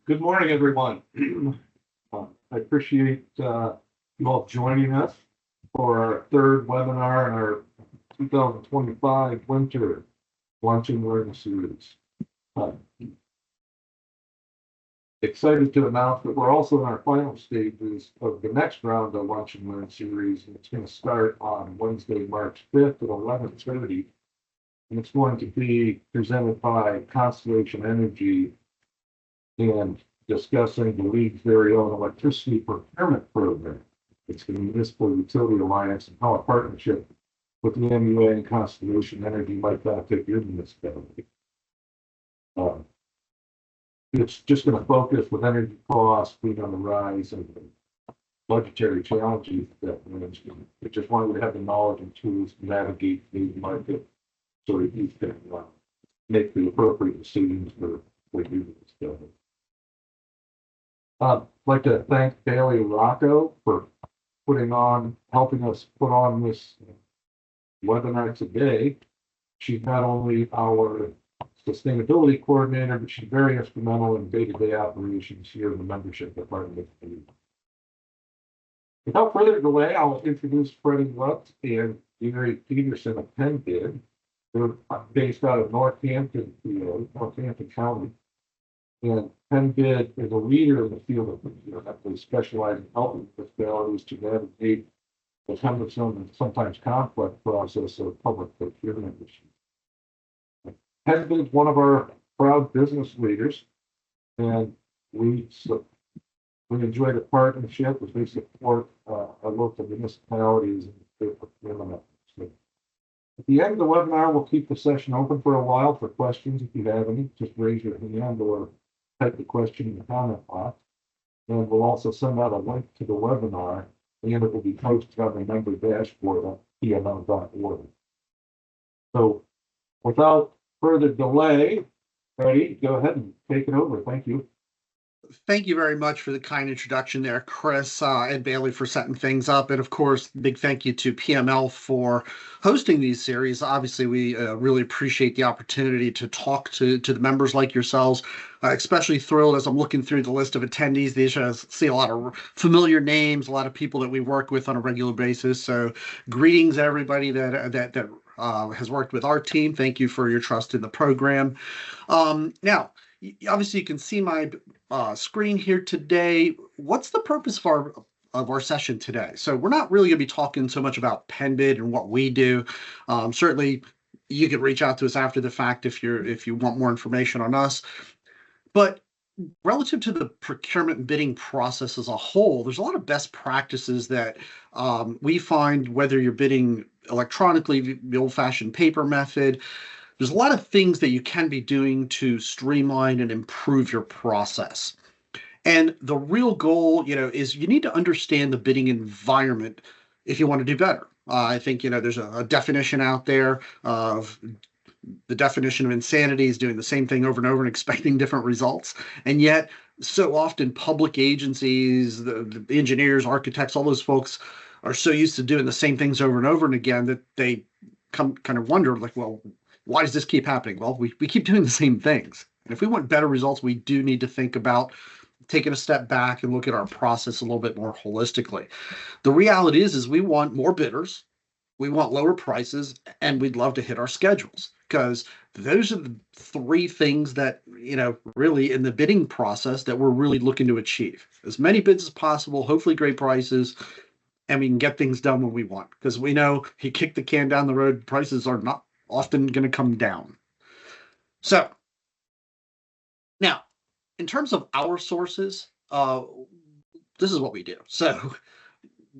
Good morning, everyone. I appreciate you all joining us for our third webinar in our 2025 winter Lunch and Learn series. Uh, Excited to announce that we're also in our final stages of the next round of Lunch and Learn series, and it's going to start on Wednesday, March 5th at 11:30, and it's going to be presented by Constellation Energy and discussing the league's very own electricity procurement program. It's the Municipal Utility Alliance and how a partnership with the MUA and Constellation Energy might benefit your municipality. It's just going to focus with energy costs being on the rise and the budgetary challenges that management. It just wanted to have the knowledge and tools to navigate the market so that you can make the appropriate decisions for what you do. I'd like to thank Bailey Rocco for helping us put on this webinar today. She's not only our sustainability coordinator, but she's very instrumental in day-to-day operations here in the membership department. Without further delay, I'll introduce Freddie Lutz and Gary Peterson of PennBid. They're based out of Northampton County. And PennBid is a leader in the field of procurement. They specialize in helping municipalities to navigate the cumbersome and sometimes complex process of public procurement issues. PennBid is one of our proud business leaders, and we enjoy the partnership as they support our local municipalities and their procurement efforts. At the end of the webinar, we'll keep the session open for a while for questions. If you have any, just raise your hand or type the question in the comment box. And we'll also send out a link to the webinar, and it will be posted on the member dashboard at pml.org. So without further delay, Freddie, go ahead and take it over. Thank you. Thank you very much for the kind introduction there, Chris and Bailey, for setting things up. And of course, big thank you to PML for hosting these series. Obviously, we really appreciate the opportunity to talk to the members like yourselves. Especially thrilled as I'm looking through the list of attendees. These see a lot of familiar names, a lot of people that we work with on a regular basis. So greetings, everybody that has worked with our team. Thank you for your trust in the program. Now, obviously, you can see my screen here today. What's the purpose of our session today? So we're not really going to be talking so much about PennBid and what we do. Certainly, you can reach out to us after the fact if you want more information on us. But relative to the procurement and bidding process as a whole, there's a lot of best practices that we find, whether you're bidding electronically, the old-fashioned paper method. There's a lot of things that you can be doing to streamline and improve your process. And the real goal, is you need to understand the bidding environment if you want to do better. I think, there's a definition out there of the definition of insanity is doing the same thing over and over and expecting different results. And yet, so often public agencies, the engineers, architects, all those folks are so used to doing the same things over and over and again that they kind of wonder, like, well, why does this keep happening? Well, we keep doing the same things. And if we want better results, we do need to think about taking a step back and look at our process a little bit more holistically. The reality is we want more bidders, we want lower prices, and we'd love to hit our schedules, because those are the three things that, really in the bidding process that we're really looking to achieve. As many bids as possible, hopefully great prices, and we can get things done when we want. Because we know you kick the can down the road, prices are not often going to come down. So now, in terms of our sources, this is what we do. So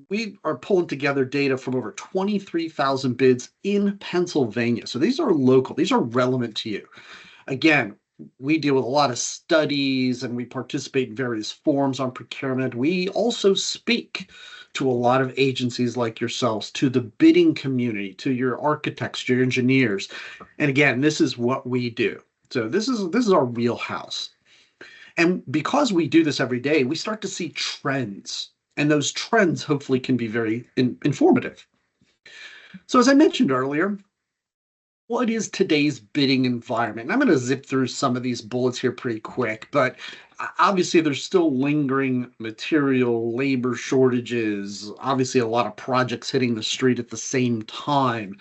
we are pulling together data from over 23,000 bids in Pennsylvania. So these are local. These are relevant to you. Again, we deal with a lot of studies and we participate in various forums on procurement. We also speak to a lot of agencies like yourselves, to the bidding community, to your architects, your engineers. And again, this is what we do. So this is our wheelhouse. And because we do this every day, we start to see trends. And those trends hopefully can be very informative. So as I mentioned earlier, what is today's bidding environment? And I'm going to zip through some of these bullets here pretty quick, but obviously there's still lingering material, labor shortages, obviously a lot of projects hitting the street at the same time,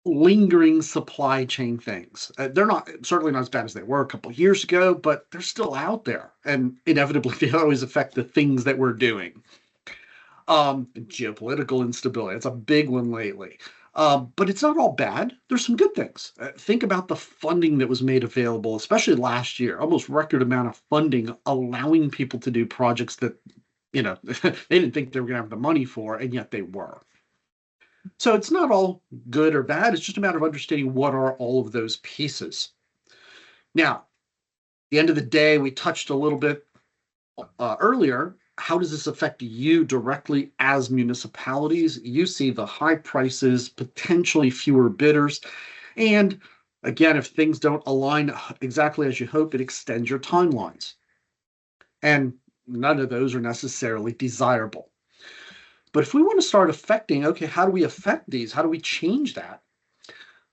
lingering supply chain things. They're not certainly not as bad as they were a couple of years ago, but they're still out there, and inevitably they always affect the things that we're doing. Geopolitical instability, it's a big one lately. But it's not all bad. There's some good things. Think about the funding that was made available, especially last year, almost record amount of funding, allowing people to do projects that, they didn't think they were going to have the money for, and yet they were. So it's not all good or bad. It's just a matter of understanding what are all of those pieces. Now, at the end of the day, we touched a little bit earlier. How does this affect you directly as municipalities? You see the high prices, potentially fewer bidders, and again, if things don't align exactly as you hope, it extends your timelines. And none of those are necessarily desirable. But if we want to start affecting, okay, how do we affect these? How do we change that?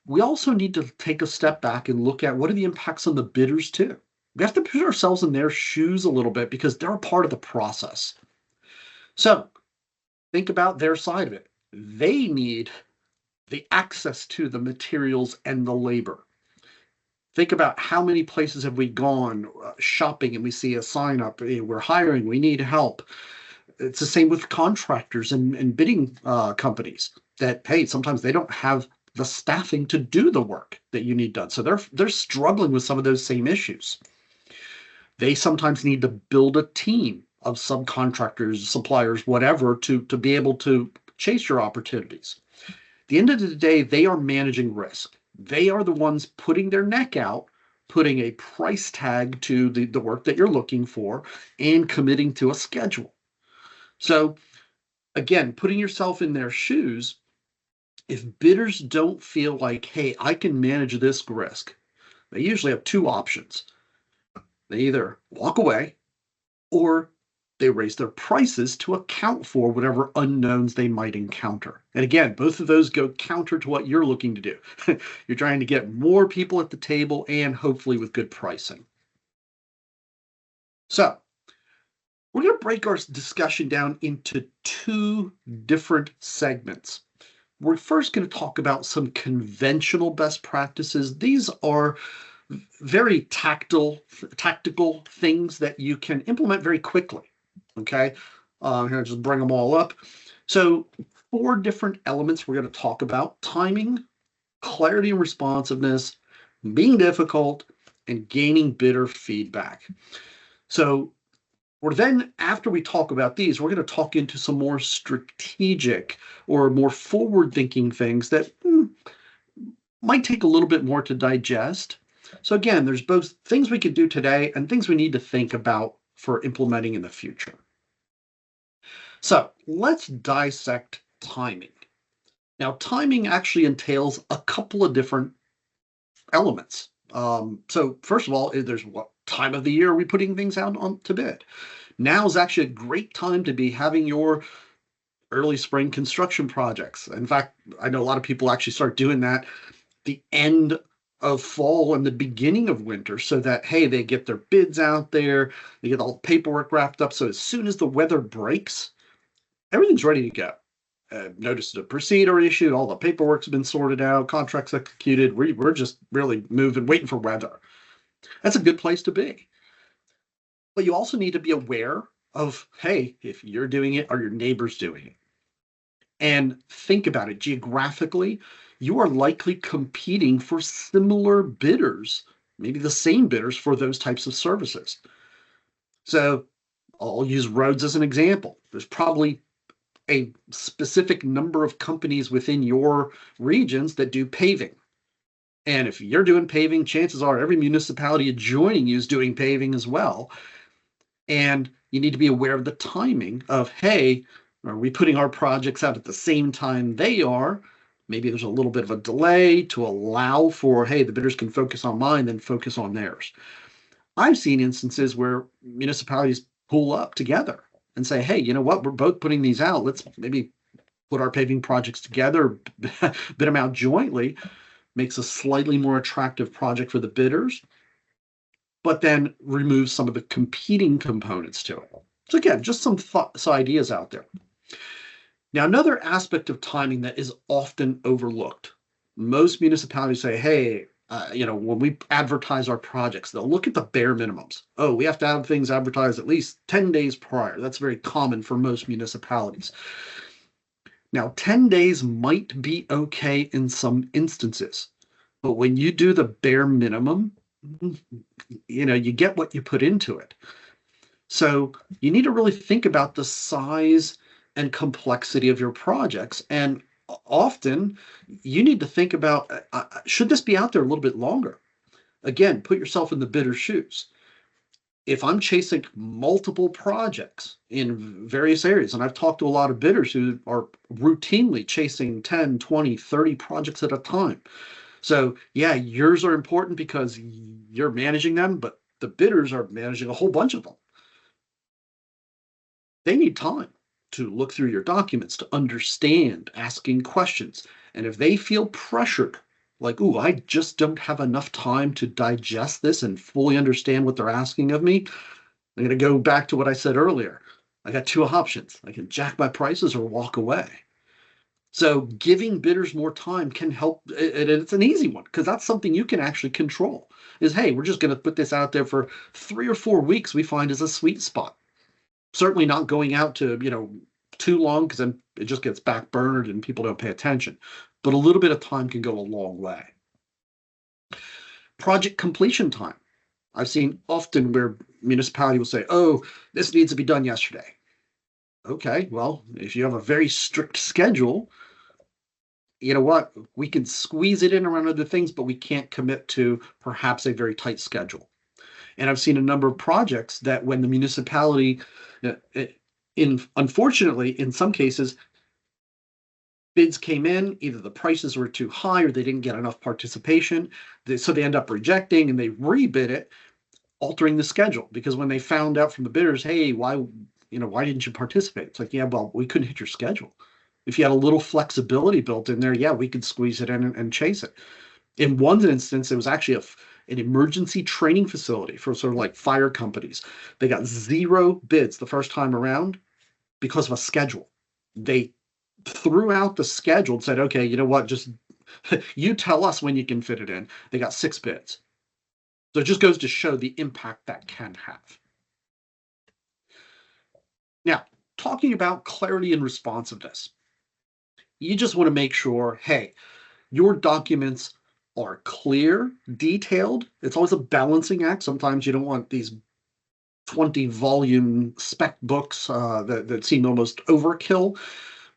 We also need to take a step back and look at what are the impacts on the bidders too. We have to put ourselves in their shoes a little bit because they're a part of the process. So think about their side of it. They need the access to the materials and the labor. Think about how many places have we gone shopping and we see a sign up, we're hiring, we need help. It's the same with contractors and bidding companies that, hey, sometimes they don't have the staffing to do the work that you need done. So they're struggling with some of those same issues. They sometimes need to build a team of subcontractors, suppliers, whatever, to be able to chase your opportunities. At the end of the day, they are managing risk. They are the ones putting their neck out, putting a price tag to the work that you're looking for, and committing to a schedule. So again, putting yourself in their shoes, if bidders don't feel like, hey, I can manage this risk, they usually have two options. They either walk away or they raise their prices to account for whatever unknowns they might encounter. And again, both of those go counter to what you're looking to do. You're trying to get more people at the table and hopefully with good pricing. So we're going to break our discussion down into two different segments. We're first going to talk about some conventional best practices. These are very tactical things that you can implement very quickly. Okay, I'm going to just bring them all up. So 4 different elements we're going to talk about: timing, clarity and responsiveness, being difficult, and gaining bidder feedback. So we're then, after we talk about these, we're going to talk into some more strategic or more forward-thinking things that might take a little bit more to digest. So again, there's both things we could do today and things we need to think about for implementing in the future. So let's dissect timing. Now, timing actually entails a couple of different elements. So first of all, there's what time of the year are we putting things out on to bid? Now is actually a great time to be having your early spring construction projects. In fact, I know a lot of people actually start doing that the end of fall and the beginning of winter so that, hey, they get their bids out there, they get all the paperwork wrapped up. So as soon as the weather breaks, everything's ready to go. Notice to proceed are issued, all the paperwork's been sorted out, contracts executed. We're just really moving, waiting for weather. That's a good place to be. But you also need to be aware of, hey, if you're doing it, are your neighbors doing it? And think about it geographically. You are likely competing for similar bidders, maybe the same bidders for those types of services. So I'll use roads as an example. There's probably a specific number of companies within your regions that do paving. And if you're doing paving, chances are every municipality adjoining you is doing paving as well. And you need to be aware of the timing of, hey, are we putting our projects out at the same time they are? Maybe there's a little bit of a delay to allow for, hey, the bidders can focus on mine, then focus on theirs. I've seen instances where municipalities pull up together and say, hey, you know what, we're both putting these out. Let's maybe put our paving projects together, bid them out jointly. makes a slightly more attractive project for the bidders, but then removes some of the competing components to it. So again, just some thoughts, ideas out there. Now, another aspect of timing that is often overlooked. Most municipalities say, hey, when we advertise our projects, they'll look at the bare minimums. Oh, we have to have things advertised at least 10 days prior. That's very common for most municipalities. Now, 10 days might be okay in some instances, but when you do the bare minimum, you get what you put into it. So you need to really think about the size and complexity of your projects. And often you need to think about, should this be out there a little bit longer? Again, put yourself in the bidder's shoes. If I'm chasing multiple projects in various areas, and I've talked to a lot of bidders who are routinely chasing 10, 20, 30 projects at a time. So yeah, yours are important because you're managing them, but the bidders are managing a whole bunch of them. They need time to look through your documents, to understand, asking questions. And if they feel pressured, like, ooh, I just don't have enough time to digest this and fully understand what they're asking of me, I'm going to go back to what I said earlier. I got two options. I can jack my prices or walk away. So giving bidders more time can help. And it's an easy one because that's something you can actually control. Is, hey, we're just going to put this out there for 3 or 4 weeks we find is a sweet spot. Certainly not going out to, too long because then it just gets backburnered and people don't pay attention. But a little bit of time can go a long way. Project completion time. I've seen often where municipality will say, oh, this needs to be done yesterday. Okay, well, if you have a very strict schedule, you know what? We can squeeze it in around other things, but we can't commit to perhaps a very tight schedule. And I've seen a number of projects that when the municipality, unfortunately, in some cases, bids came in, either the prices were too high or they didn't get enough participation. So they end up rejecting and they rebid it, altering the schedule. Because when they found out from the bidders, hey, why didn't you participate? It's like, yeah, well, we couldn't hit your schedule. If you had a little flexibility built in there, yeah, we could squeeze it in and chase it. In one instance, it was actually an emergency training facility for sort of like fire companies. They got 0 bids the first time around because of a schedule. They threw out the schedule and said, okay, you know what, just you tell us when you can fit it in. They got 6 bids. So it just goes to show the impact that can have. Now, talking about clarity and responsiveness, you just want to make sure, hey, your documents are clear, detailed. It's always a balancing act. Sometimes you don't want these 20-volume spec books that seem almost overkill,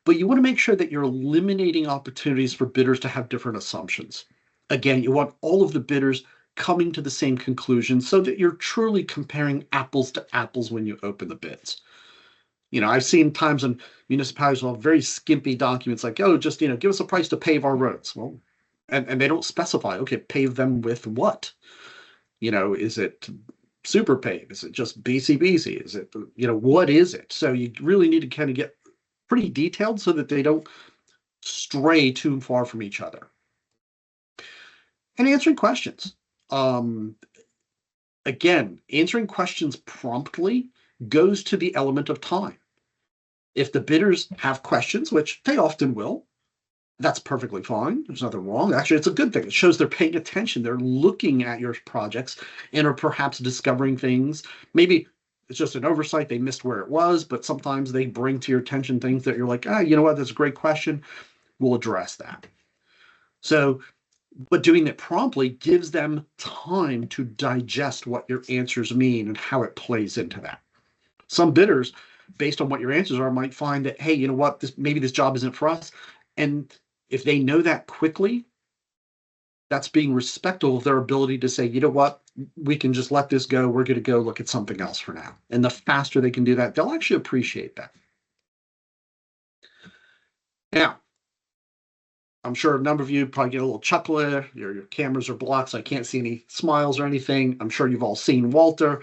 but you want to make sure that you're eliminating opportunities for bidders to have different assumptions. Again, you want all of the bidders coming to the same conclusion so that you're truly comparing apples to apples when you open the bids. I've seen times when municipalities will have very skimpy documents like, oh, just, give us a price to pave our roads. Well, and they don't specify, okay, pave them with what? Is it super pave? Is it just BCBC? Is it, what is it? So you really need to kind of get pretty detailed so that they don't stray too far from each other. And answering questions. Again, answering questions promptly goes to the element of time. If the bidders have questions, which they often will, that's perfectly fine. There's nothing wrong. Actually, it's a good thing. It shows they're paying attention. They're looking at your projects and are perhaps discovering things. Maybe it's just an oversight. They missed where it was, but sometimes they bring to your attention things that you're like, you know what? That's a great question. We'll address that. So, but doing it promptly gives them time to digest what your answers mean and how it plays into that. Some bidders, based on what your answers are, might find that, hey, you know what, maybe this job isn't for us. And if they know that quickly, that's being respectful of their ability to say, you know what, we can just let this go. We're going to go look at something else for now. And the faster they can do that, they'll actually appreciate that. Now, I'm sure a number of you probably get a little chuckle there. Your cameras are blocked, so I can't see any smiles or anything. I'm sure you've all seen Walter.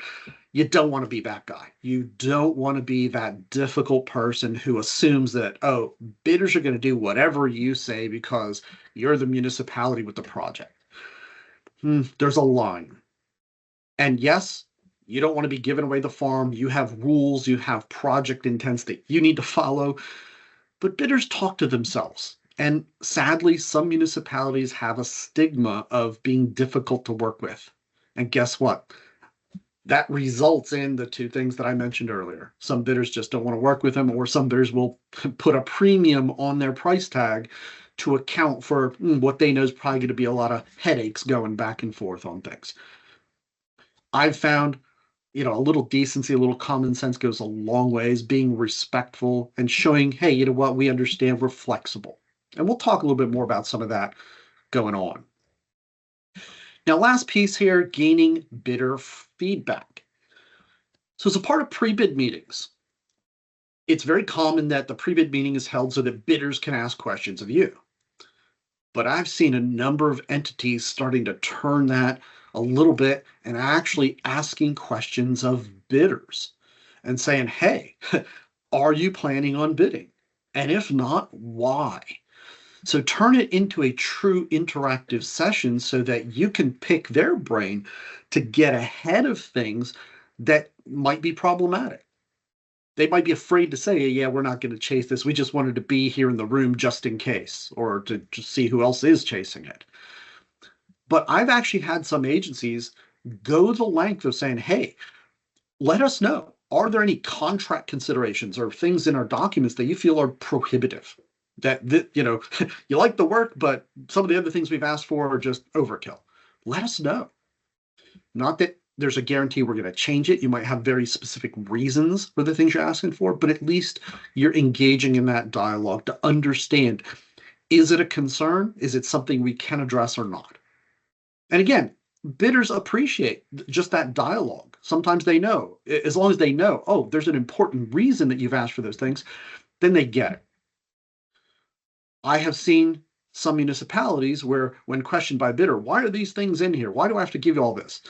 You don't want to be that guy. You don't want to be that difficult person who assumes that, oh, bidders are going to do whatever you say because you're the municipality with the project. There's a line. And yes, you don't want to be giving away the farm. You have rules, you have project intents that you need to follow. But bidders talk to themselves. And sadly, some municipalities have a stigma of being difficult to work with. And guess what? That results in the two things that I mentioned earlier. Some bidders just don't want to work with them, or some bidders will put a premium on their price tag to account for what they know is probably going to be a lot of headaches going back and forth on things. I've found, a little decency, a little common sense goes a long ways, being respectful and showing, hey, you know what, we understand, we're flexible. And we'll talk a little bit more about some of that going on. Now, last piece here, gaining bidder feedback. So as a part of pre-bid meetings, it's very common that the pre-bid meeting is held so that bidders can ask questions of you. But I've seen a number of entities starting to turn that a little bit and actually asking questions of bidders and saying, hey, are you planning on bidding? And if not, why? So turn it into a true interactive session so that you can pick their brain to get ahead of things that might be problematic. They might be afraid to say, yeah, we're not going to chase this. We just wanted to be here in the room just in case, or to just see who else is chasing it. But I've actually had some agencies go the length of saying, hey, let us know. Are there any contract considerations or things in our documents that you feel are prohibitive? That you like the work, but some of the other things we've asked for are just overkill. Let us know. Not that there's a guarantee we're going to change it. You might have very specific reasons for the things you're asking for, but at least you're engaging in that dialogue to understand, is it a concern? Is it something we can address or not? And again, bidders appreciate just that dialogue. Sometimes they know, as long as they know, oh, there's an important reason that you've asked for those things, then they get it. I have seen some municipalities where, when questioned by a bidder, why are these things in here? Why do I have to give you all this?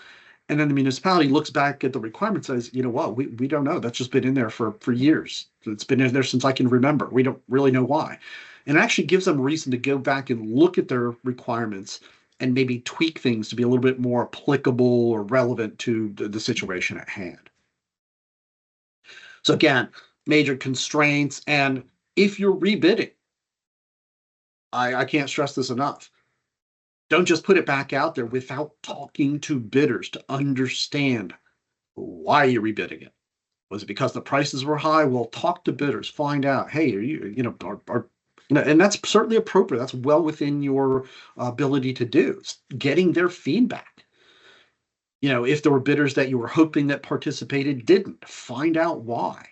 And then the municipality looks back at the requirement and says, you know what, we don't know. That's just been in there for years. It's been in there since I can remember. We don't really know why. And it actually gives them a reason to go back and look at their requirements and maybe tweak things to be a little bit more applicable or relevant to the situation at hand. So again, major constraints. And if you're rebidding, I can't stress this enough. Don't just put it back out there without talking to bidders to understand why you're rebidding it. Was it because the prices were high? Well, talk to bidders, find out, hey, are you, and that's certainly appropriate. That's well within your ability to do, getting their feedback. If there were bidders that you were hoping that participated, didn't, find out why.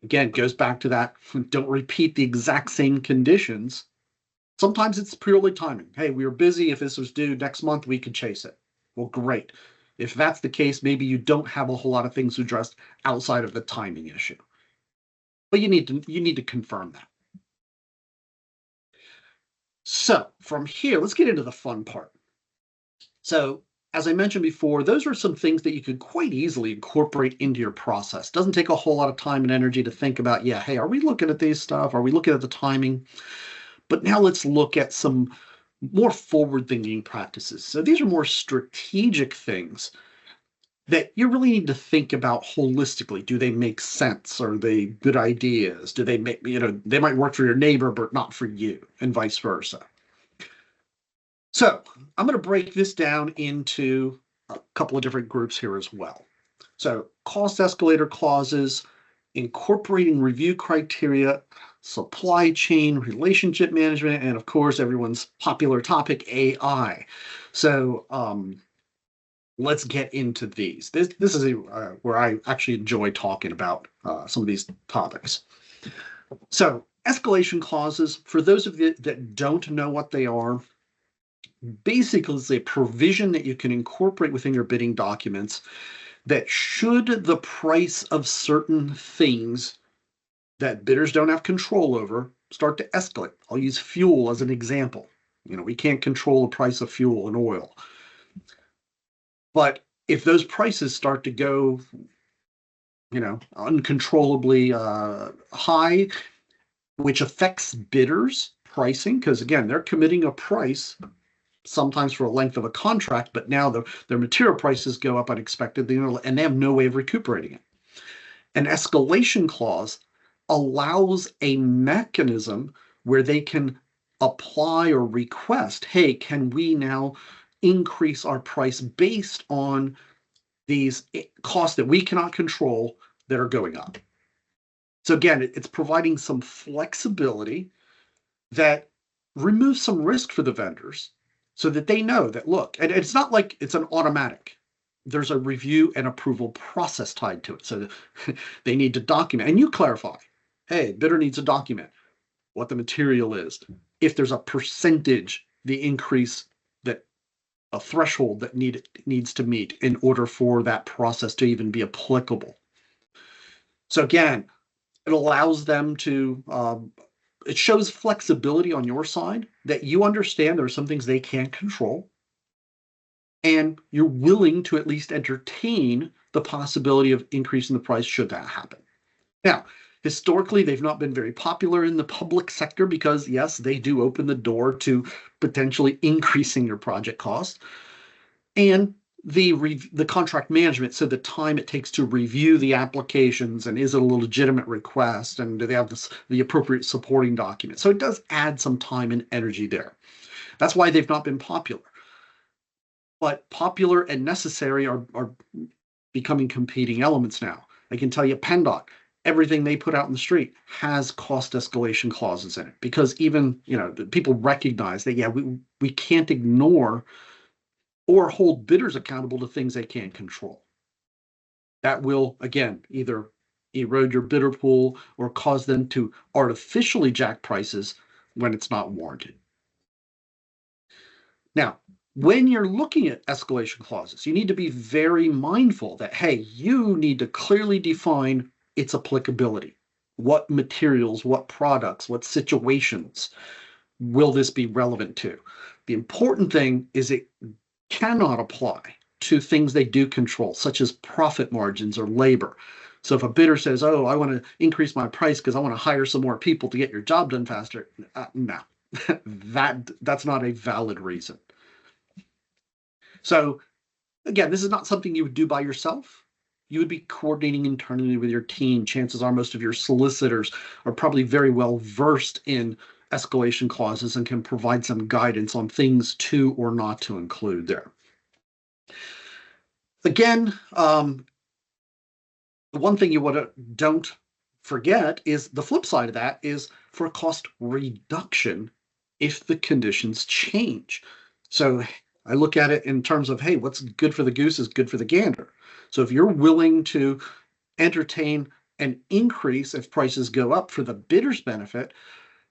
Again, goes back to that, don't repeat the exact same conditions. Sometimes it's purely timing. Hey, we were busy. If this was due next month, we could chase it. Well, great. If that's the case, maybe you don't have a whole lot of things addressed outside of the timing issue. But you need to confirm that. So from here, let's get into the fun part. So as I mentioned before, those are some things that you could quite easily incorporate into your process. Doesn't take a whole lot of time and energy to think about, yeah, hey, are we looking at these stuff? Are we looking at the timing? But now let's look at some more forward-thinking practices. So these are more strategic things that you really need to think about holistically. Do they make sense? Are they good ideas? Do they make, they might work for your neighbor, but not for you, and vice versa. So I'm going to break this down into a couple of different groups here as well. So cost escalator clauses, incorporating review criteria, supply chain, relationship management, and of course, everyone's popular topic, AI. So let's get into these. This is where I actually enjoy talking about some of these topics. So escalation clauses, for those of you that don't know what they are, basically it's a provision that you can incorporate within your bidding documents that should the price of certain things that bidders don't have control over start to escalate. I'll use fuel as an example. We can't control the price of fuel and oil. But if those prices start to go, uncontrollably high, which affects bidders' pricing, because again, they're committing a price sometimes for a length of a contract, but now their material prices go up unexpectedly, and they have no way of recuperating it. An escalation clause allows a mechanism where they can apply or request, hey, can we now increase our price based on these costs that we cannot control that are going up? So again, it's providing some flexibility that removes some risk for the vendors so that they know that, look, and it's not like it's an automatic. There's a review and approval process tied to it. So they need to document, and you clarify, hey, bidder needs to document what the material is. If there's a percentage, the increase, that a threshold that needs to meet in order for that process to even be applicable. So again, it allows them to, it shows flexibility on your side that you understand there are some things they can't control, and you're willing to at least entertain the possibility of increasing the price should that happen. Now, historically, they've not been very popular in the public sector because, yes, they do open the door to potentially increasing your project cost. And the contract management, so the time it takes to review the applications, and is it a legitimate request, and do they have the appropriate supporting documents? So it does add some time and energy there. That's why they've not been popular. But popular and necessary are becoming competing elements now. I can tell you, PennDOT, everything they put out in the street has cost escalation clauses in it, because even people recognize that, yeah, we can't ignore or hold bidders accountable to things they can't control. That will, again, either erode your bidder pool or cause them to artificially jack prices when it's not warranted. Now, when you're looking at escalation clauses, you need to be very mindful that, hey, you need to clearly define its applicability. What materials, what products, what situations will this be relevant to? The important thing is it cannot apply to things they do control, such as profit margins or labor. So if a bidder says, oh, I want to increase my price because I want to hire some more people to get your job done faster, no, that's not a valid reason. So again, this is not something you would do by yourself. You would be coordinating internally with your team. Chances are most of your solicitors are probably very well versed in escalation clauses and can provide some guidance on things to or not to include there. Again, the one thing you don't forget is the flip side of that is for cost reduction if the conditions change. So I look at it in terms of, hey, what's good for the goose is good for the gander. So if you're willing to entertain an increase if prices go up for the bidder's benefit,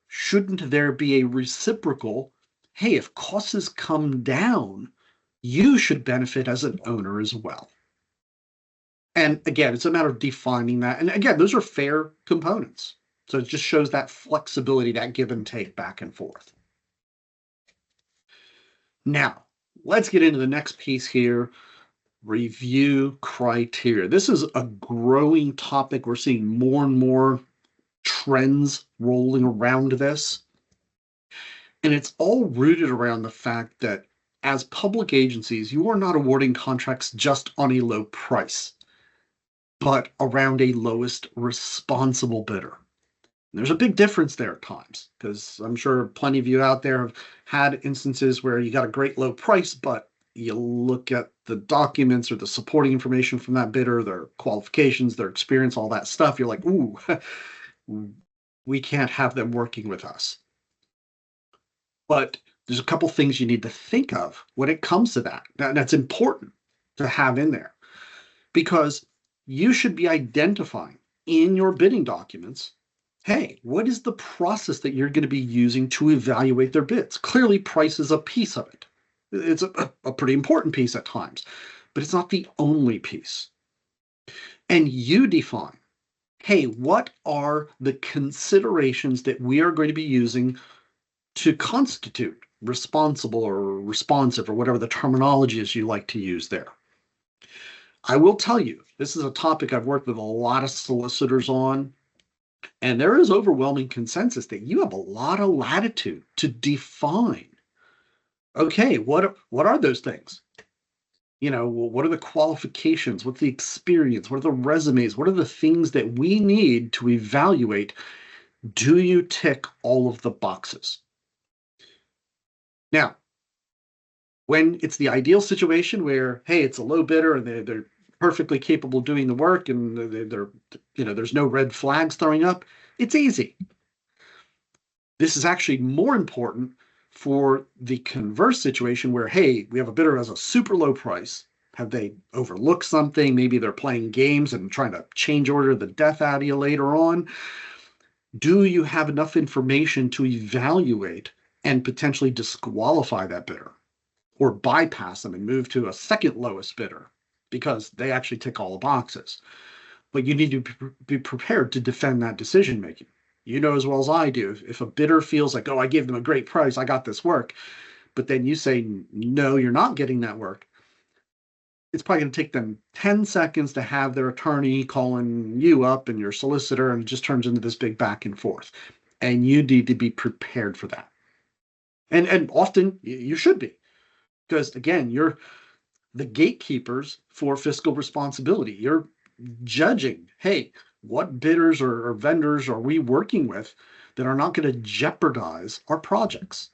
shouldn't there be a reciprocal, hey, if costs come down, you should benefit as an owner as well? And again, it's a matter of defining that. And again, those are fair components. So it just shows that flexibility, that give and take back and forth. Now, let's get into the next piece here, review criteria. This is a growing topic. We're seeing more and more trends rolling around this. And it's all rooted around the fact that as public agencies, you are not awarding contracts just on a low price, but around a lowest responsible bidder. And there's a big difference there at times, because I'm sure plenty of you out there have had instances where you got a great low price, but you look at the documents or the supporting information from that bidder, their qualifications, their experience, all that stuff. You're like, ooh, we can't have them working with us. But there's a couple things you need to think of when it comes to that. That's important to have in there, because you should be identifying in your bidding documents, hey, what is the process that you're going to be using to evaluate their bids? Clearly, price is a piece of it. It's a pretty important piece at times, but it's not the only piece. And you define, hey, what are the considerations that we are going to be using to constitute responsible or responsive, or whatever the terminology is you like to use there? I will tell you, this is a topic I've worked with a lot of solicitors on, and there is overwhelming consensus that you have a lot of latitude to define. Okay, what are those things? What are the qualifications? What's the experience? What are the resumes? What are the things that we need to evaluate? Do you tick all of the boxes? Now, when it's the ideal situation where, hey, it's a low bidder and they're perfectly capable of doing the work and there's no red flags throwing up, it's easy. This is actually more important for the converse situation where, hey, we have a bidder as a super low price. Have they overlooked something? Maybe they're playing games and trying to change order the death out of you later on. Do you have enough information to evaluate and potentially disqualify that bidder or bypass them and move to a second lowest bidder because they actually tick all the boxes? But you need to be prepared to defend that decision making. You know as well as I do, if a bidder feels like, oh, I gave them a great price, I got this work, but then you say, no, you're not getting that work, it's probably going to take them 10 seconds to have their attorney calling you up and your solicitor, and it just turns into this big back and forth. And you need to be prepared for that. And often you should be, because again, you're the gatekeepers for fiscal responsibility. You're judging, hey, what bidders or vendors are we working with that are not going to jeopardize our projects?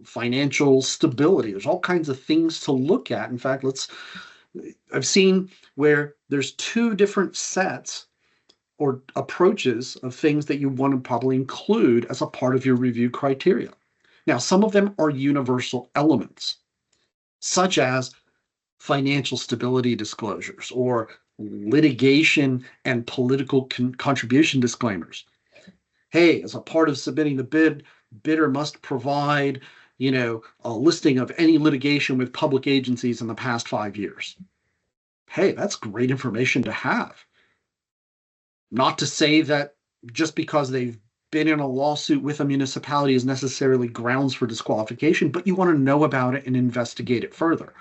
Financial stability. There's all kinds of things to look at. In fact, I've seen where there's two different sets or approaches of things that you want to probably include as a part of your review criteria. Now, some of them are universal elements, such as financial stability disclosures or litigation and political contribution disclaimers. Hey, as a part of submitting the bid, bidder must provide, a listing of any litigation with public agencies in the past 5 years. Hey, that's great information to have. Not to say that just because they've been in a lawsuit with a municipality is necessarily grounds for disqualification, but you want to know about it and investigate it further.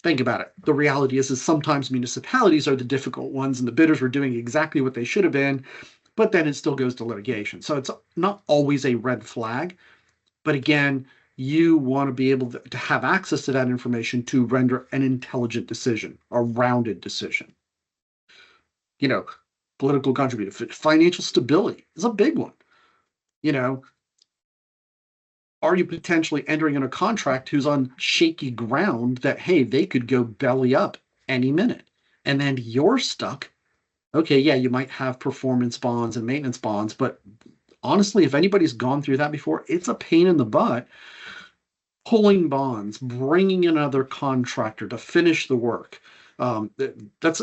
Think about it. The reality is sometimes municipalities are the difficult ones and the bidders were doing exactly what they should have been, but then it still goes to litigation. So it's not always a red flag. But again, you want to be able to have access to that information to render an intelligent decision, a rounded decision. Political contribution, financial stability is a big one. Are you potentially entering in a contract who's on shaky ground that, hey, they could go belly up any minute, and then you're stuck? Okay, yeah, you might have performance bonds and maintenance bonds, but honestly, if anybody's gone through that before, it's a pain in the butt. Pulling bonds, bringing in another contractor to finish the work. That's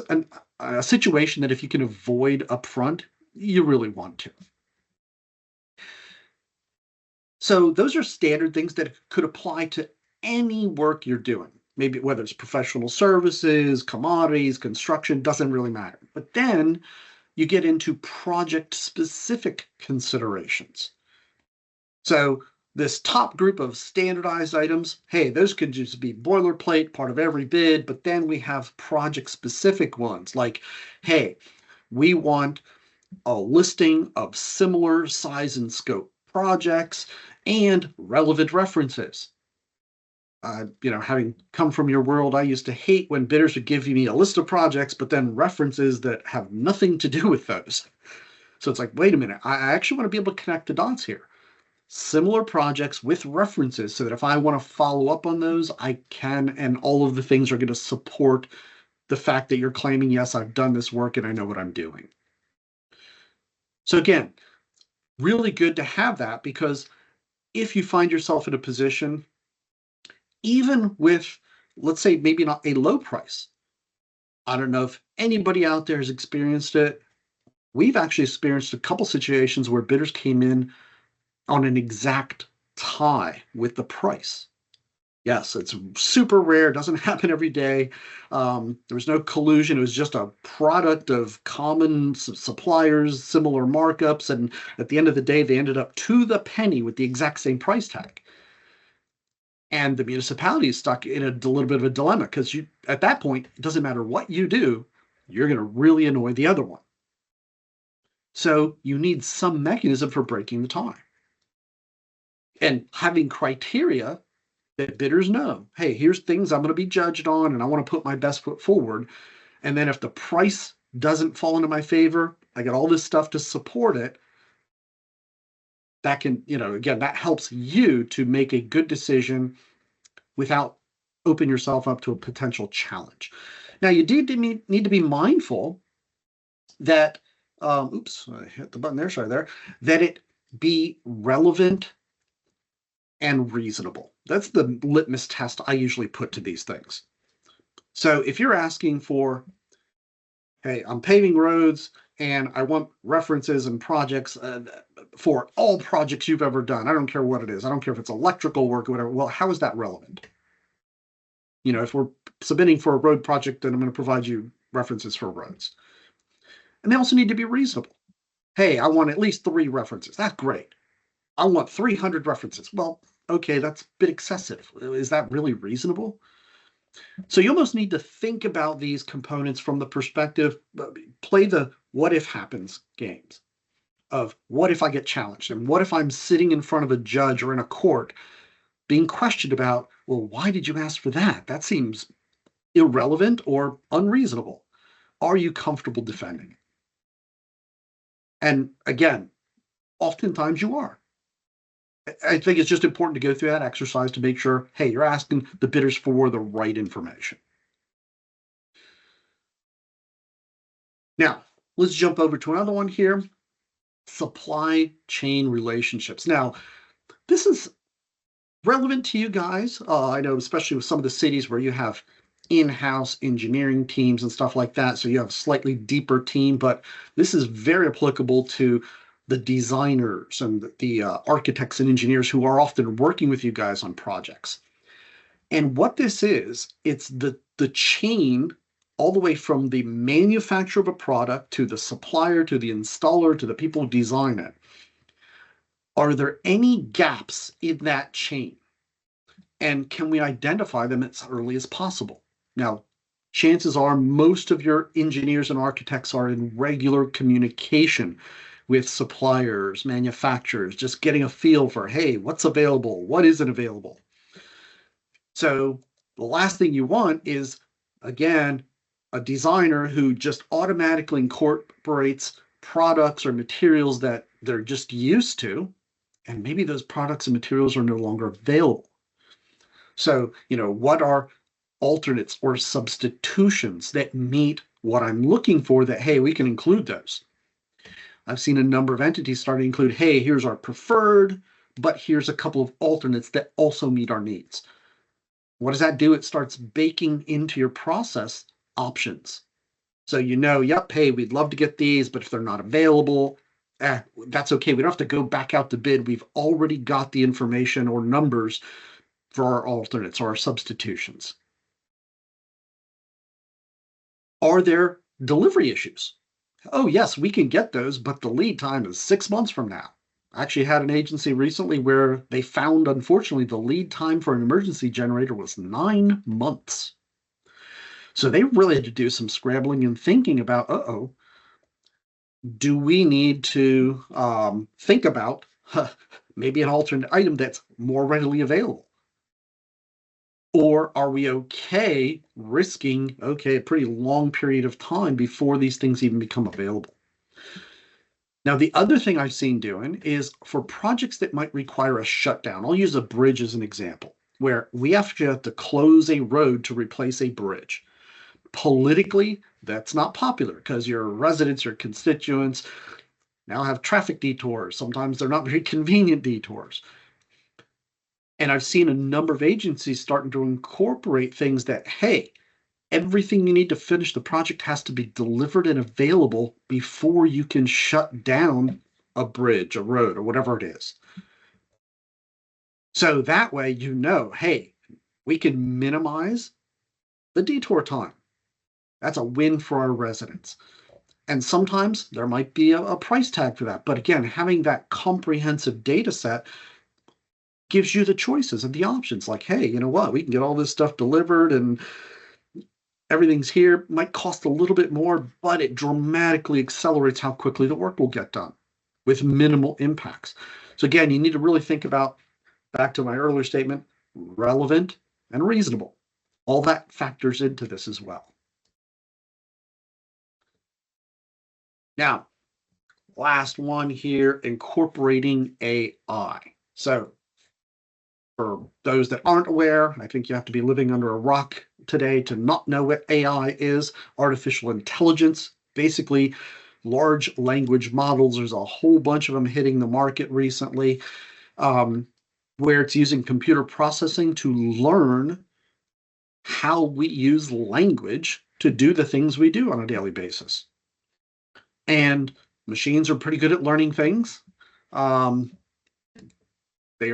a situation that if you can avoid upfront, you really want to. So those are standard things that could apply to any work you're doing. Maybe whether it's professional services, commodities, construction, doesn't really matter. But then you get into project-specific considerations. So this top group of standardized items, hey, those could just be boilerplate, part of every bid, but then we have project-specific ones like, hey, we want a listing of similar size and scope projects and relevant references. Having come from your world, I used to hate when bidders would give me a list of projects, but then references that have nothing to do with those. So it's like, wait a minute, I actually want to be able to connect the dots here. Similar projects with references so that if I want to follow up on those, I can, and all of the things are going to support the fact that you're claiming, yes, I've done this work and I know what I'm doing. So again, really good to have that, because if you find yourself in a position, even with, let's say, maybe not a low price, I don't know if anybody out there has experienced it. We've actually experienced a couple situations where bidders came in on an exact tie with the price. Yes, it's super rare. It doesn't happen every day. There was no collusion. It was just a product of common suppliers, similar markups. And at the end of the day, they ended up to the penny with the exact same price tag. And the municipality is stuck in a little bit of a dilemma because at that point, it doesn't matter what you do, you're going to really annoy the other one. So you need some mechanism for breaking the tie. And having criteria that bidders know, hey, here's things I'm going to be judged on, and I want to put my best foot forward. And then if the price doesn't fall into my favor, I got all this stuff to support it. That can, again, that helps you to make a good decision without opening yourself up to a potential challenge. Now, you do need to be mindful that, oops, I hit the button there, sorry there, that it be relevant and reasonable. That's the litmus test I usually put to these things. So if you're asking for, hey, I'm paving roads and I want references and projects for all projects you've ever done. I don't care what it is. I don't care if it's electrical work or whatever. Well, how is that relevant? If we're submitting for a road project, then I'm going to provide you references for roads. And they also need to be reasonable. Hey, I want at least 3 references. That's great. I want 300 references. Well, okay, that's a bit excessive. Is that really reasonable? So you almost need to think about these components from the perspective, play the what if happens games of what if I get challenged, and what if I'm sitting in front of a judge or in a court being questioned about, well, why did you ask for that? That seems irrelevant or unreasonable. Are you comfortable defending it? And again, oftentimes you are. I think it's just important to go through that exercise to make sure, hey, you're asking the bidders for the right information. Now, let's jump over to another one here. Supply chain relationships. Now, this is relevant to you guys. I know, especially with some of the cities where you have in-house engineering teams and stuff like that. So you have a slightly deeper team, but this is very applicable to the designers and the architects and engineers who are often working with you guys on projects. And what this is, it's the chain all the way from the manufacturer of a product to the supplier, to the installer, to the people who design it. Are there any gaps in that chain? And can we identify them as early as possible? Now, chances are most of your engineers and architects are in regular communication with suppliers, manufacturers, just getting a feel for, hey, what's available? What isn't available? So the last thing you want is, again, a designer who just automatically incorporates products or materials that they're just used to, and maybe those products and materials are no longer available. So, what are alternates or substitutions that meet what I'm looking for that, hey, we can include those. I've seen a number of entities start to include, hey, here's our preferred, but here's a couple of alternates that also meet our needs. What does that do? It starts baking into your process options. So yep, hey, we'd love to get these, but if they're not available, that's okay. We don't have to go back out to bid. We've already got the information or numbers for our alternates or our substitutions. Are there delivery issues? Oh, yes, we can get those, but the lead time is 6 months from now. I actually had an agency recently where they found, unfortunately, the lead time for an emergency generator was 9 months. So they really had to do some scrambling and thinking about, do we need to think about maybe an alternate item that's more readily available? Or are we okay risking, a pretty long period of time before these things even become available? Now, the other thing I've seen doing is for projects that might require a shutdown. I'll use a bridge as an example, where we have to close a road to replace a bridge. Politically, that's not popular because your residents, your constituents now have traffic detours. Sometimes they're not very convenient detours. And I've seen a number of agencies starting to incorporate things that, hey, everything you need to finish the project has to be delivered and available before you can shut down a bridge, a road, or whatever it is. So that way, hey, we can minimize the detour time. That's a win for our residents. And sometimes there might be a price tag for that. But again, having that comprehensive data set gives you the choices and the options. Like, hey, you know what? We can get all this stuff delivered and everything's here. Might cost a little bit more, but it dramatically accelerates how quickly the work will get done with minimal impacts. So again, you need to really think about, back to my earlier statement, relevant and reasonable. All that factors into this as well. Now, last one here, incorporating AI. So for those that aren't aware, I think you have to be living under a rock today to not know what AI is. Artificial intelligence, basically large language models. There's a whole bunch of them hitting the market recently, where it's using computer processing to learn how we use language to do the things we do on a daily basis. And machines are pretty good at learning things. They are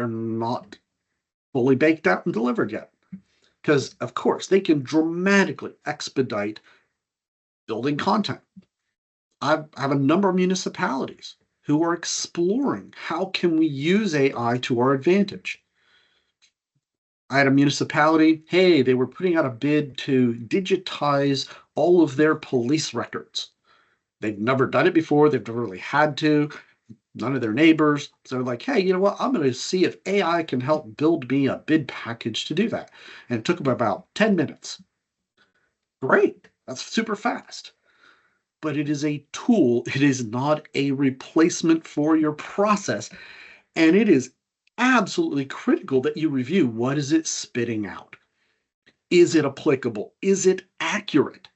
not fully baked out and delivered yet. Because, of course, they can dramatically expedite building content. I have a number of municipalities who are exploring how can we use AI to our advantage. I had a municipality, hey, they were putting out a bid to digitize all of their police records. They've never done it before. They've never really had to. None of their neighbors. So they're like, hey, you know what? I'm going to see if AI can help build me a bid package to do that. And it took them about 10 minutes. Great. That's super fast. But it is a tool. It is not a replacement for your process. And it is absolutely critical that you review, what is it spitting out? Is it applicable? Is it accurate?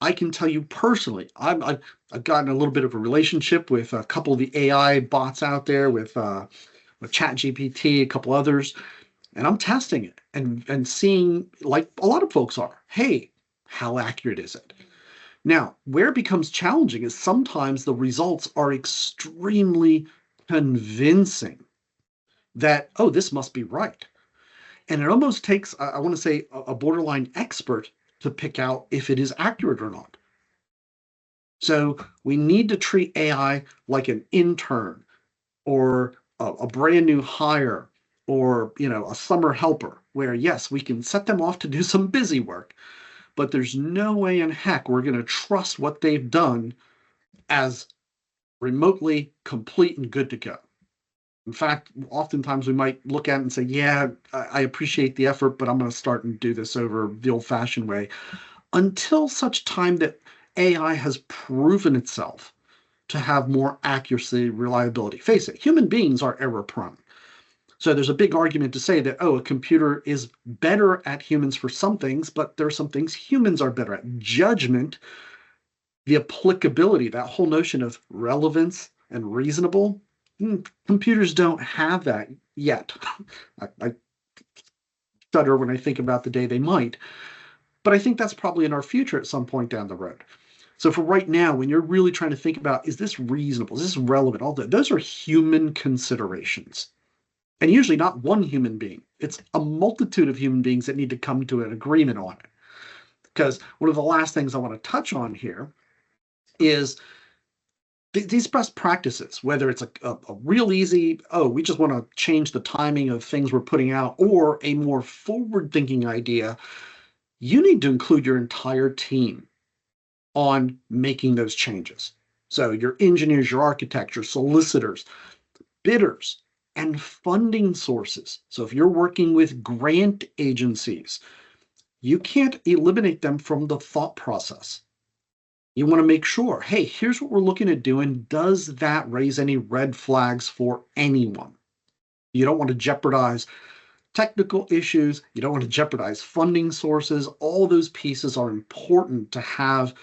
I can tell you personally, I've gotten a little bit of a relationship with a couple of the AI bots out there with ChatGPT, a couple others, and I'm testing it and seeing, like a lot of folks are, hey, how accurate is it? Now, where it becomes challenging is sometimes the results are extremely convincing that, oh, this must be right. And it almost takes, I want to say, a borderline expert to pick out if it is accurate or not. So we need to treat AI like an intern or a brand new hire or, you know, a summer helper, where yes, we can set them off to do some busy work, but there's no way in heck we're going to trust what they've done as remotely complete and good to go. In fact, oftentimes we might look at it and say, yeah, I appreciate the effort, but I'm going to start and do this over the old-fashioned way, until such time that AI has proven itself to have more accuracy, reliability. Face it, human beings are error prone. So there's a big argument to say that, oh, a computer is better at humans for some things, but there are some things humans are better at. Judgment, the applicability, that whole notion of relevance and reasonable, computers don't have that yet. I stutter when I think about the day they might, but I think that's probably in our future at some point down the road. So for right now, when you're really trying to think about, is this reasonable? Is this relevant? All that, those are human considerations. And usually not one human being. It's a multitude of human beings that need to come to an agreement on it. Because one of the last things I want to touch on here is these best practices, whether it's a real easy, oh, we just want to change the timing of things we're putting out, or a more forward-thinking idea, you need to include your entire team on making those changes. So your engineers, your architects, your solicitors, bidders, and funding sources. So if you're working with grant agencies, you can't eliminate them from the thought process. You want to make sure, hey, here's what we're looking at doing. Does that raise any red flags for anyone? You don't want to jeopardize technical issues. You don't want to jeopardize funding sources. All those pieces are important to have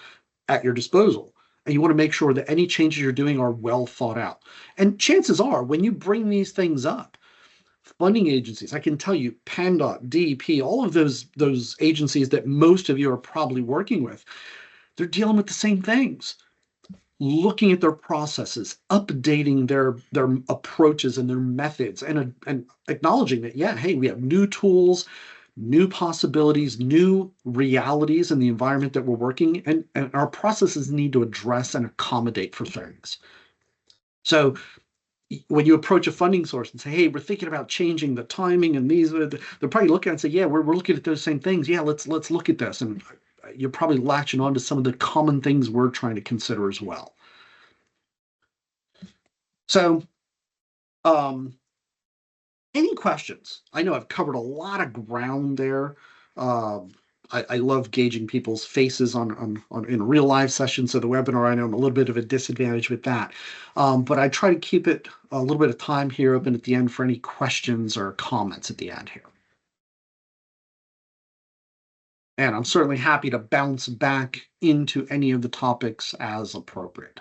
at your disposal. And you want to make sure that any changes you're doing are well thought out. And chances are, when you bring these things up, funding agencies, I can tell you, PennDOT, DEP, all of those agencies that most of you are probably working with, they're dealing with the same things. Looking at their processes, updating their approaches and their methods, and acknowledging that, yeah, hey, we have new tools, new possibilities, new realities in the environment that we're working, and our processes need to address and accommodate for things. So when you approach a funding source and say, hey, we're thinking about changing the timing and these, they're probably looking at it and say, yeah, we're looking at those same things. Yeah, let's look at this. And you're probably latching on to some of the common things we're trying to consider as well. So, any questions? I know I've covered a lot of ground there. I love gauging people's faces on in real live sessions of the webinar. I know I'm a little bit of a disadvantage with that, but I try to keep it a little bit of time here open at the end for any questions or comments at the end here. And I'm certainly happy to bounce back into any of the topics as appropriate.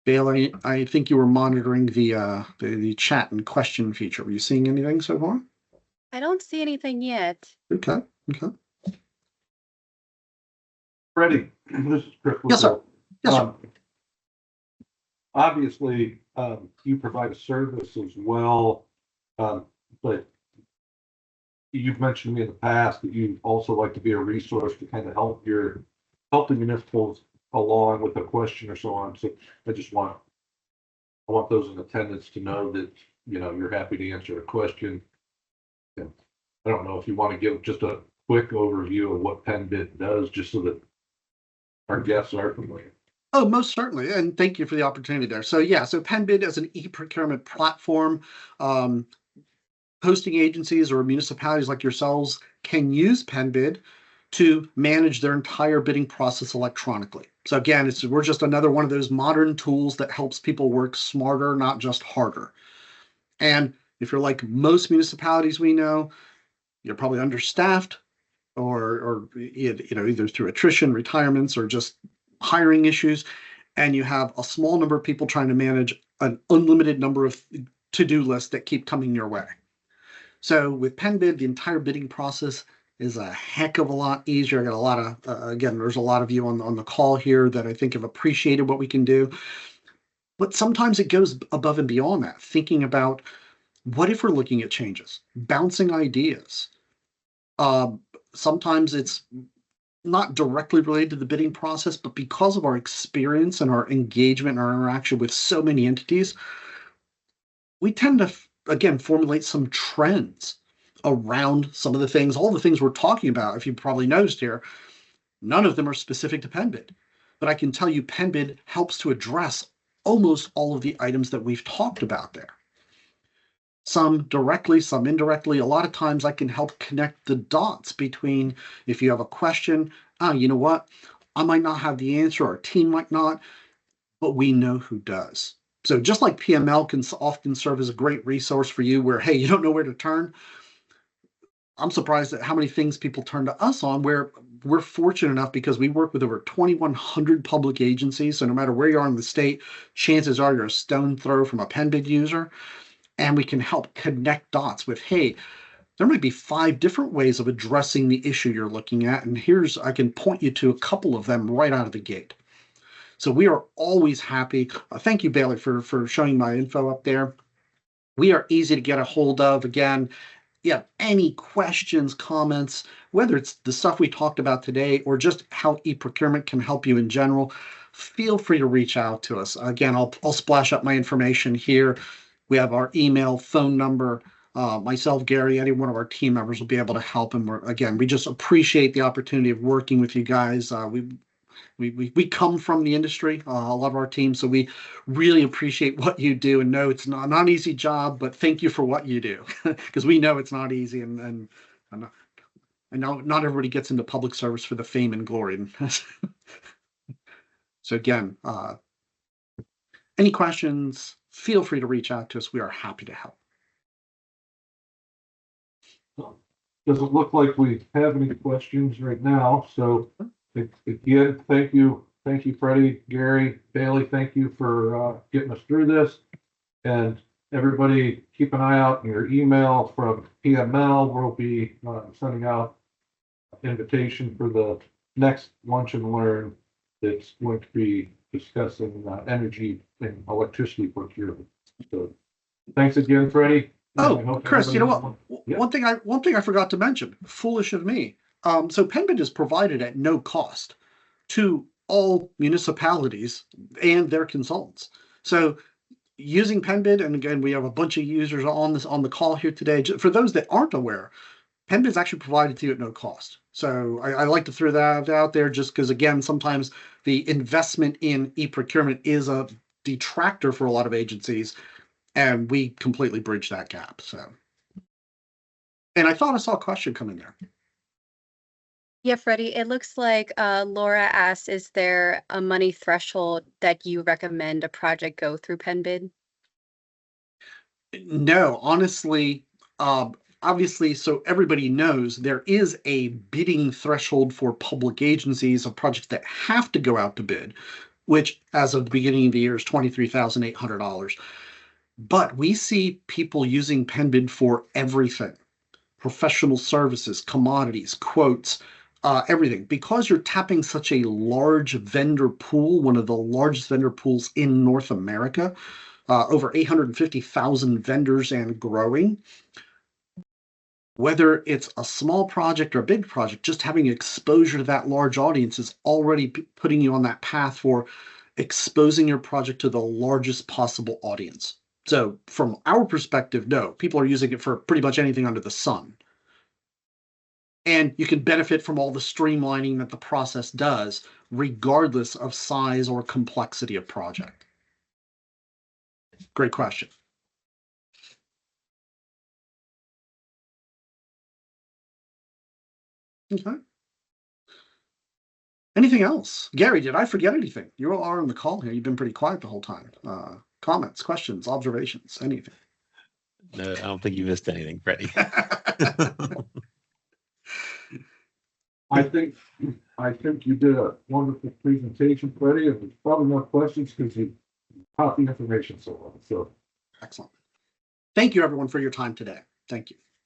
Bailey, I think you were monitoring the chat and question feature. Were you seeing anything so far? I don't see anything yet. Okay. Freddie, this is Chris. Yes, sir. Yes, sir. Obviously, you provide a service as well, but you've mentioned to me in the past that you also like to be a resource to kind of help the municipals along with a question or so on. So I want those in attendance to know that, you're happy to answer a question. And I don't know if you want to give just a quick overview of what PennBid does, just so that our guests are familiar. Oh, most certainly. And thank you for the opportunity there. So PennBid is an e-procurement platform. Hosting agencies or municipalities like yourselves can use PennBid to manage their entire bidding process electronically. So again, we're just another one of those modern tools that helps people work smarter, not just harder. And if you're like most municipalities we know, you're probably understaffed or either through attrition, retirements, or just hiring issues, and you have a small number of people trying to manage an unlimited number of to-do lists that keep coming your way. So with PennBid, the entire bidding process is a heck of a lot easier. I got a lot of, again, there's a lot of you on the call here that I think have appreciated what we can do. But sometimes it goes above and beyond that, thinking about what if we're looking at changes, bouncing ideas. Sometimes it's not directly related to the bidding process, but because of our experience and our engagement and our interaction with so many entities, we tend to, again, formulate some trends around some of the things, all the things we're talking about. If you probably noticed here, none of them are specific to PennBid, but I can tell you PennBid helps to address almost all of the items that we've talked about there. Some directly, some indirectly. A lot of times I can help connect the dots between, if you have a question, you know what, I might not have the answer, our team might not, but we know who does. So just like PML can often serve as a great resource for you where, hey, you don't know where to turn, I'm surprised at how many things people turn to us on, where we're fortunate enough because we work with over 2,100 public agencies. So no matter where you are in the state, chances are you're a stone throw from a PennBid user. And we can help connect dots with, hey, there might be 5 different ways of addressing the issue you're looking at. And I can point you to a couple of them right out of the gate. So we are always happy. Thank you, Bailey, for showing my info up there. We are easy to get a hold of. Again, any questions, comments, whether it's the stuff we talked about today or just how e-procurement can help you in general, feel free to reach out to us. Again, I'll splash up my information here. We have our email, phone number. Myself, Gary, any one of our team members will be able to help. And we just appreciate the opportunity of working with you guys. We come from the industry, a lot of our team, so we really appreciate what you do and know it's not an easy job, but thank you for what you do because we know it's not easy, and know not everybody gets into public service for the fame and glory. So again, any questions, feel free to reach out to us. We are happy to help. Doesn't look like we have any questions right now. So again, thank you, Freddie, Gary, Bailey. Thank you for getting us through this. And everybody, keep an eye out in your email from PML. We'll be sending out an invitation for the next Lunch and Learn that's going to be discussing energy and electricity procurement. So thanks again, Freddie. Oh, Chris, you know what? Yeah. One thing I forgot to mention, foolish of me. So PennBid is provided at no cost to all municipalities and their consultants. So using PennBid, and again, we have a bunch of users on the call here today. For those that aren't aware, PennBid is actually provided to you at no cost. So I like to throw that out there just because, again, sometimes the investment in e-procurement is a detractor for a lot of agencies, and we completely bridge that gap. So, and I thought I saw a question come in there. Yeah, Freddie, it looks like Laura asked, is there a money threshold that you recommend a project go through PennBid? No, honestly, obviously, so everybody knows there is a bidding threshold for public agencies of projects that have to go out to bid, which as of the beginning of the year is $23,800. But we see people using PennBid for everything: professional services, commodities, quotes, everything. Because you're tapping such a large vendor pool, one of the largest vendor pools in North America, over 850,000 vendors and growing. Whether it's a small project or a big project, just having exposure to that large audience is already putting you on that path for exposing your project to the largest possible audience. So from our perspective, no, people are using it for pretty much anything under the sun. And you can benefit from all the streamlining that the process does, regardless of size or complexity of project. Great question. Okay. Anything else? Gary, did I forget anything? You are on the call here. You've been pretty quiet the whole time. Comments, questions, observations, anything? No, I don't think you missed anything, Freddie. I think you did a wonderful presentation, Freddie, and there's probably more questions because you caught the information so well. So Excellent. Thank you, everyone, for your time today. Thank you.